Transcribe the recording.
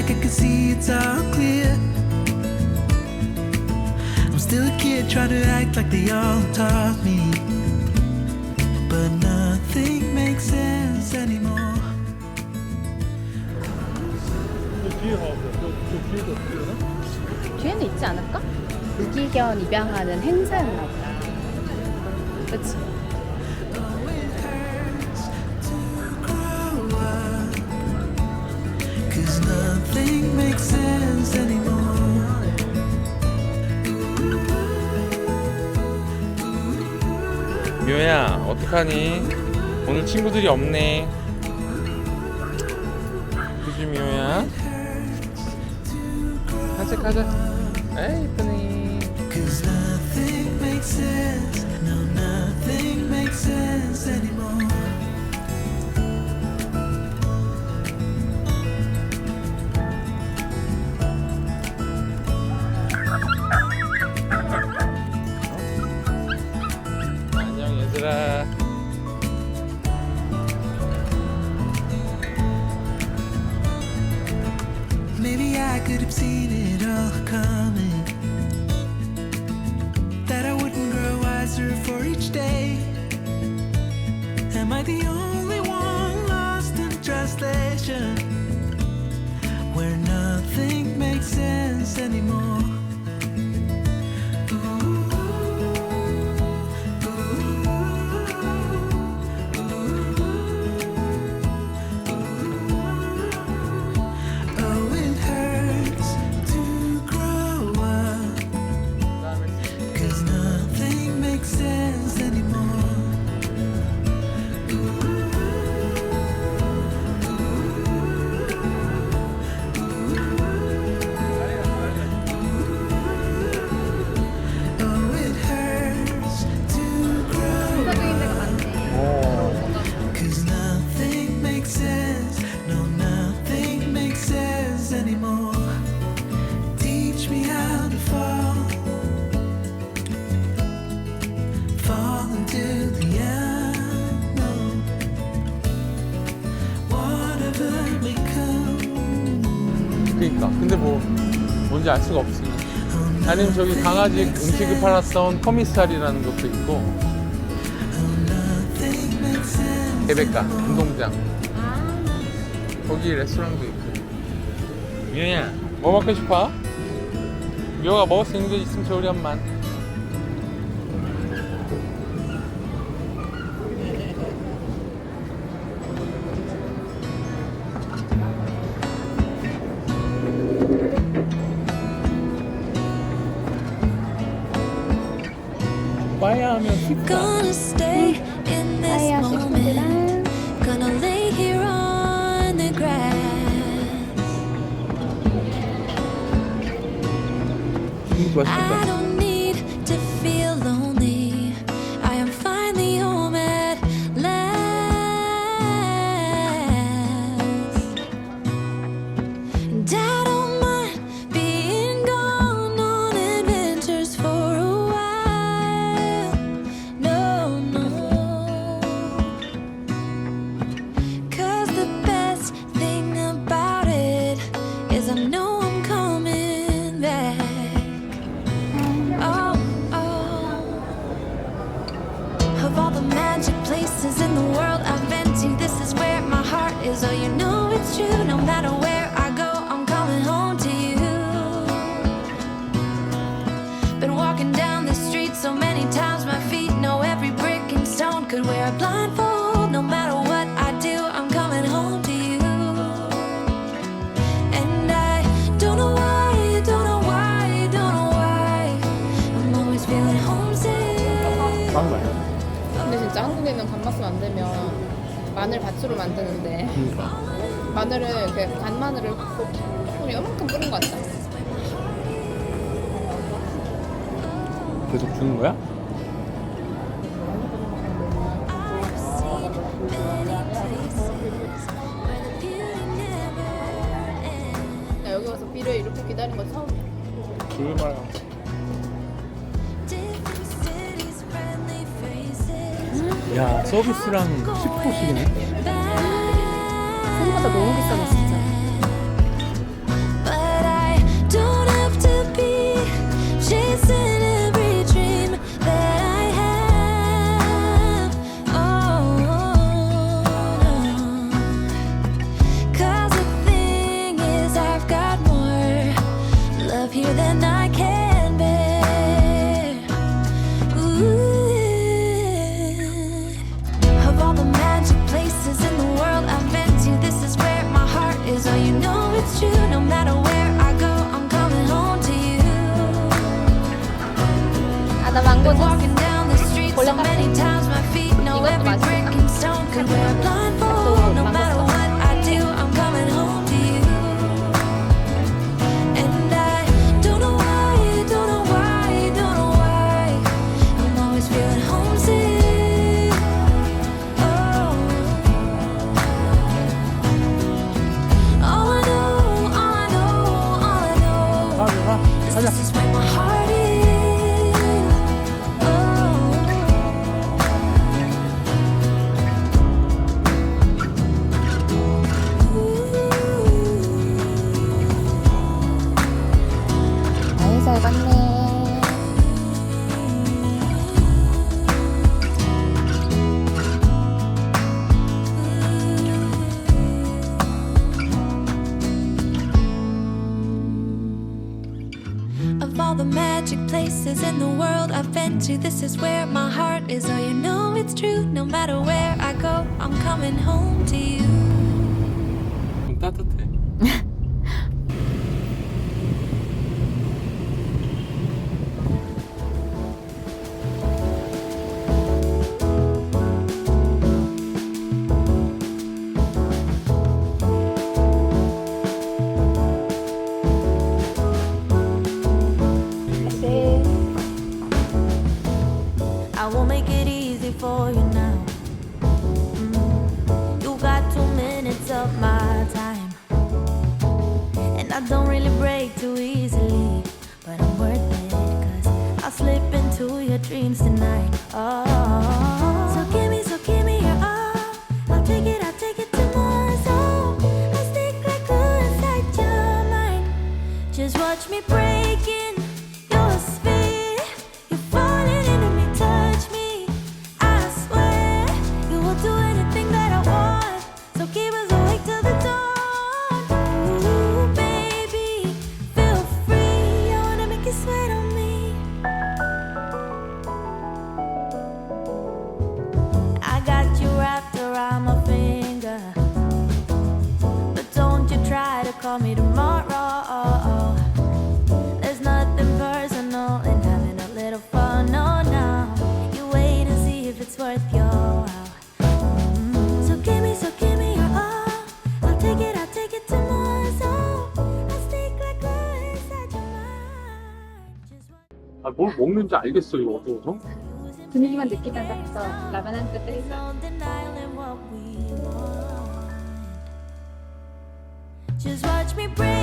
like I can see it's all clear. I'm still a kid trying to act like they all taught me, but nothing makes sense anymore. 뒤에는 있지 않을까? 유기견 입양하는 행사였나 보다. 그치? Oh, it hurts to grow up, 'cause nothing makes sense anymore. 미호야 어떡하니? 오늘 친구들이 없네. 그지 미호야? 산책하자. 에이 이쁘네. 'Cause nothing makes sense. No, nothing makes sense anymore. 안녕 얘들아. Maybe I could have seen it all coming, that I wouldn't grow wiser for each day. Am I the only one lost in translation, where nothing makes sense anymore? Oh, it hurts to grow up, 'cause nothing makes sense anymore. Oh, it hurts to grow 인사적인 데가 많네. 오. 'cause nothing makes sense. No, nothing makes sense anymore. Teach me how to fall into the unknown. Whatever may come. 그니까 근데 뭐 뭔지 알 수가 없지. 아니면 저기 강아지 음식을 팔았던 커미살이라는 것도 있고 Nothing makes sense. 개백가 운동장 거기 레스토랑도 있고. 미호야 뭐 먹고 싶어? 미호가 먹을 수 있는 게 있으면 좋으련만. 빠야 하면 힙합. Gonna stay in this 아이야 moment. 식구들아. Gonna lay here on the grass. I don't need to feel lonely. I am finally home at last. And I don't mind being gone on adventures for a while. No, no. 'Cause the best thing about it is I know I'm coming back. Oh, oh. Of all the magic places in the world I've been to, this is where my heart is. Oh, you know it's true. No matter where I go, I'm coming home to you. Been walking down the street so many times, my feet know every brick and stone. Could wear a blindfold. No matter what I do, I'm coming home to you. And I don't know why, don't know why, don't know why, I'm always feeling homesick. 빵 말이야. 근데 진짜 한국에는 감바스 만들면 마늘 밭으로 만드는데 마늘을 이렇게 간 마늘을 꼭 이만큼 뿌린 것 같다. 계속 주는 거야? I've seen many places where the beauty never ends. 나 여기 와서 비를 이렇게 기다린 거 처음이야. 얼마나. Different cities, friendly faces. 야 서비스랑 10%씩이네. 생각보다 너무 비싸네 진짜. 망고 Been 주스. walking down the street so 골라가. many times my feet know 이것도 every 맛있겠다. brick and stone could wear a blindfold. No matter what I do, I'm coming home to you. And I don't know why, don't know why, don't know why I'm always feeling homesick. Oh, all I know, all I know, all I know is this is where my heart is. 아유, 잘 갔네. Of all the magic places in the world I've been to, this is where my heart is. Oh, you know it's true. No matter where I go, I'm coming home to you. 좀 따뜻해. I won't make it easy for you now. You got 2 minutes of my time, and I don't really break too easily, but I'm worth it, 'cause I'll slip into your dreams tonight. Oh, so give me your all. I'll take it to more. So I stick like glue inside your mind. Just watch me breaking your sphere. You're falling into me, touch me. I swear you will do anything that I want. So keep us awake till the dawn. Ooh, baby, feel free. I wanna make you sweat on me. I got you wrapped around my finger, but don't you try to call me tomorrow. There's nothing personal in having a little fun. No, no. You wait and see if it's worth your while. So give me your all. I'll take it to more. So I'll stick like glue inside your mind. Just 아, 뭘 먹는지 알겠어 이거 어두워서? 분위기만 느끼면 딱 라면 한 그릇 There's 있어. no denying what we want. Just watch me break